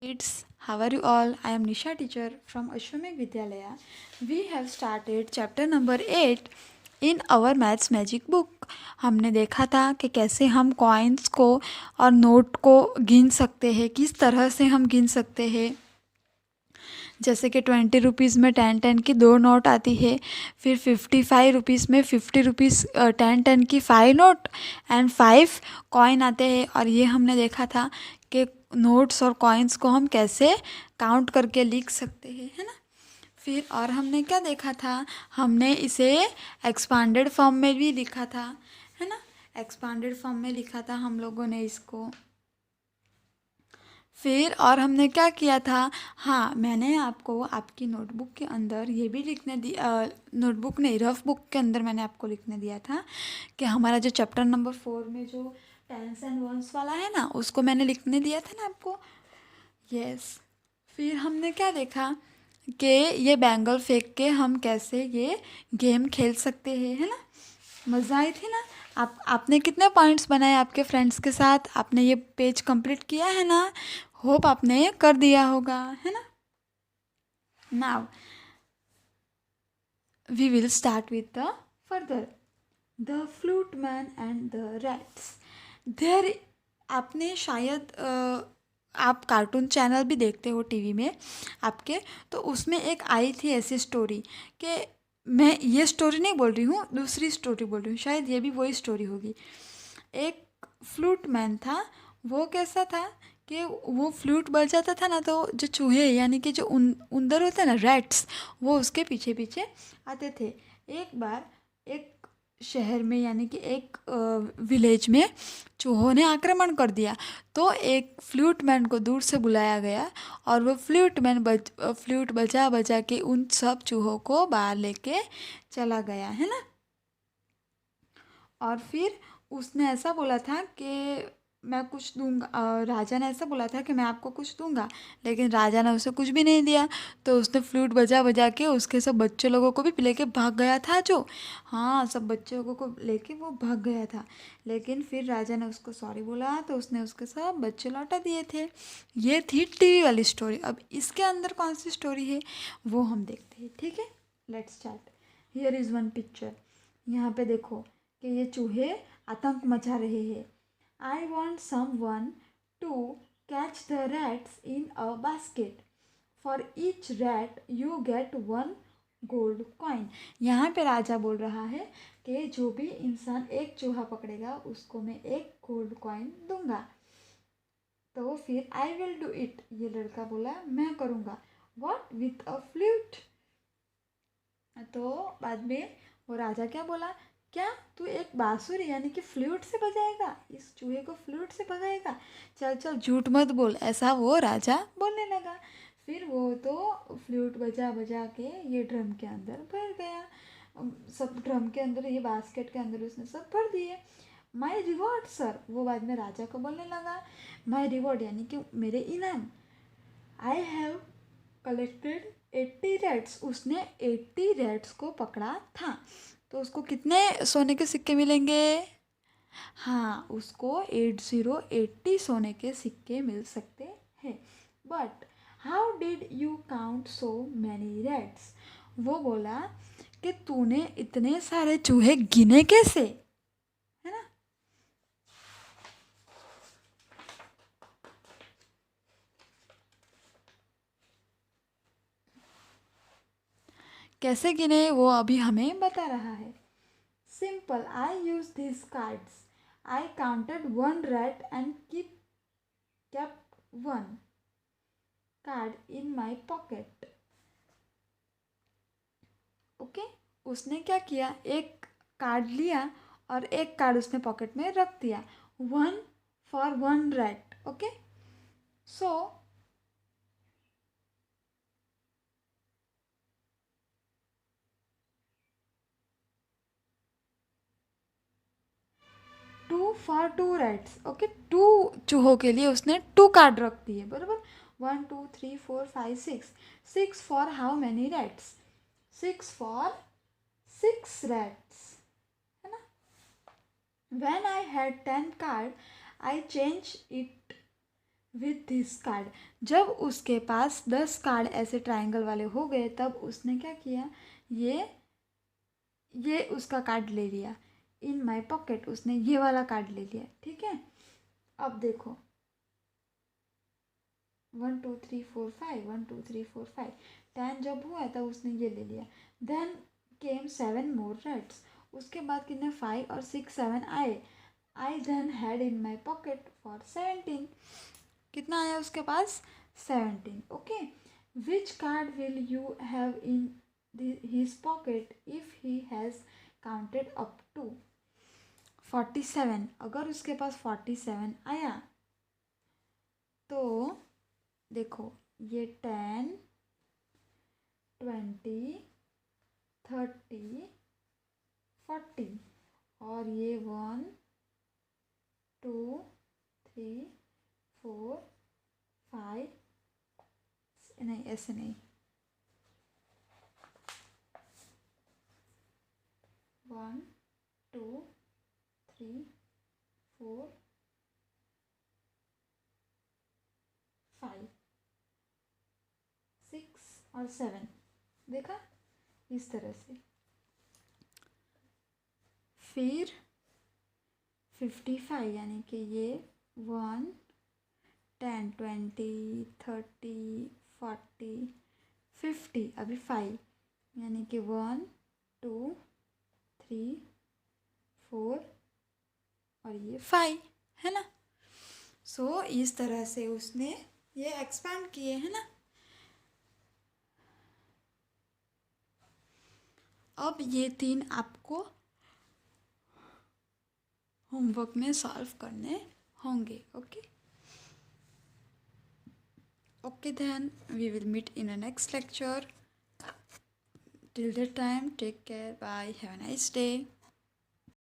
kids, how are you all? I am Nisha teacher from Ashwamekh Vidyalaya. We have started chapter number 8 in our maths magic book. हमने देखा था कि कैसे हम coins को और नोट को गिन सकते हैं, किस तरह से हम गिन सकते हैं। जैसे कि 20 रुपीज़ में 10 की 2 नोट आती है, फिर 55 रुपीज़ में 50 रुपीज़ 10 की 5 नोट एंड 5 कॉइन आते हैं। और ये हमने देखा था कि नोट्स और कॉइन्स को हम कैसे काउंट करके लिख सकते हैं, है ना। फिर और हमने क्या देखा था, हमने इसे एक्सपांडेड फॉर्म में भी लिखा था, है ना। एक्सपांडेड फॉर्म में लिखा था हम लोगों ने इसको। फिर और हमने क्या किया था, हाँ मैंने आपको आपकी नोटबुक के अंदर ये भी लिखने दिया, नोटबुक नहीं रफ बुक के अंदर मैंने आपको लिखने दिया था कि हमारा जो चैप्टर नंबर 4 में जो टेंस एंड वंस वाला है ना, उसको मैंने लिखने दिया था ना आपको। यस। फिर हमने क्या देखा कि ये बैंगल फेंक के हम कैसे ये गेम खेल सकते हैं, है ना। मज़ा आई थी ना। आपने कितने पॉइंट्स बनाए आपके फ्रेंड्स के साथ, आपने ये पेज कंप्लीट किया है ना। होप आपने कर दिया होगा, है ना। Now we will start with the further the flute man and the rats. देर आपने शायद आप कार्टून चैनल भी देखते हो टीवी में आपके, तो उसमें एक आई थी ऐसी स्टोरी कि मैं ये स्टोरी नहीं बोल रही हूँ, दूसरी स्टोरी बोल रही हूँ, शायद ये भी वही स्टोरी होगी। एक फ्लूट मैन था। वो कैसा था कि वो फ्लूट बजाता था ना, तो जो चूहे यानी कि जो उंदर होते हैं ना, रैट्स, वो उसके पीछे पीछे आते थे। एक बार एक शहर में यानी कि एक विलेज में चूहों ने आक्रमण कर दिया। तो एक फ्लूट मैन को दूर से बुलाया गया और वो फ्लूट मैन फ्लूट बजा बजा के उन सब चूहों को बाहर लेके चला गया, है ना। और फिर उसने ऐसा बोला था कि मैं कुछ दूंगा, राजा ने ऐसा बोला था कि मैं आपको कुछ दूंगा, लेकिन राजा ने उसे कुछ भी नहीं दिया। तो उसने फ्लूट बजा बजा के उसके सब बच्चे लोगों को भी लेके भाग गया था जो, हाँ सब बच्चे लोगों को लेके वो भाग गया था। लेकिन फिर राजा ने उसको सॉरी बोला तो उसने उसके सब बच्चे लौटा दिए थे। ये थी टीवी वाली स्टोरी। अब इसके अंदर कौन सी स्टोरी है वो हम देखते हैं, ठीक है। Let's start. Here is one picture. यहाँ पे देखो कि ये चूहे आतंक मचा रहे हैं। I want someone to catch the rats in a basket. For each rat you get one gold coin. यहाँ पे राजा बोल रहा है कि जो भी इंसान एक चूहा पकड़ेगा उसको मैं एक गोल्ड कॉइन दूंगा। तो फिर आई विल डू इट, ये लड़का बोला मैं करूँगा। What with a flute. तो बाद में वो राजा क्या बोला, क्या तू एक बांसुरी यानी कि फ्लूट से बजाएगा, इस चूहे को फ्लूट से भगाएगा। चल चल झूठ मत बोल, ऐसा वो राजा बोलने लगा। फिर वो तो फ्लूट बजा बजा के ये ड्रम के अंदर भर गया। सब ड्रम के अंदर, ये बास्केट के अंदर उसने सब भर दिए। माई रिवॉर्ड सर, वो बाद में राजा को बोलने लगा। माई रिवॉर्ड यानी कि मेरे इनाम। I have collected 80 rats. उसने 80 रैट्स को पकड़ा था। तो उसको कितने सोने के सिक्के मिलेंगे, हाँ उसको 80 सोने के सिक्के मिल सकते हैं। But how did you count so many rats. वो बोला कि तूने इतने सारे चूहे गिने कैसे, है ना। कैसे गिने वो अभी हमें बता रहा है। Simple, I use these cards. I counted one rat and kept one card in my pocket. Okay. उसने क्या किया, एक कार्ड लिया और एक कार्ड उसने पॉकेट में रख दिया। One for one rat, okay. So 2 for 2 rats, okay. 2 चूहों के लिए उसने 2 कार्ड रख दिए, बराबर। 1 2 3 4 5 6। 6 for how many rats, 6 for 6 rats, है ना। When I had 10 cards, I changed it with this card. जब उसके पास 10 कार्ड ऐसे ट्रायंगल वाले हो गए तब उसने क्या किया, ये उसका कार्ड ले लिया। इन माई पॉकेट, उसने ये वाला कार्ड ले लिया, ठीक है। अब देखो 1 2 3 4 5, 1 2 3 4 5, 10 जब हुआ तब उसने ये ले लिया। Then came 7 more reds. उसके बाद कितने 5 और 6 7 आए। I then had in my pocket for 17। कितना आया उसके पास, 17। Okay, which card will you have in his pocket if he has counted up to 47। अगर उसके पास 47 आया तो देखो ये 10 20 30 40 और ये 1 2 3 4 5, नहीं ऐसे नहीं, 1 2 3 4 5 6 और 7, देखा इस तरह से। फिर 55 यानी कि ये 1 10 20 30 40 50, अभी 5 यानी कि 1 2 3 4 और ये 5 है ना। सो इस तरह से उसने ये एक्सपैंड किए है ना। अब ये 3 आपको होमवर्क में सॉल्व करने होंगे। Okay okay, then we will meet in a next lecture. Till that time, take care. Bye. Have a nice day.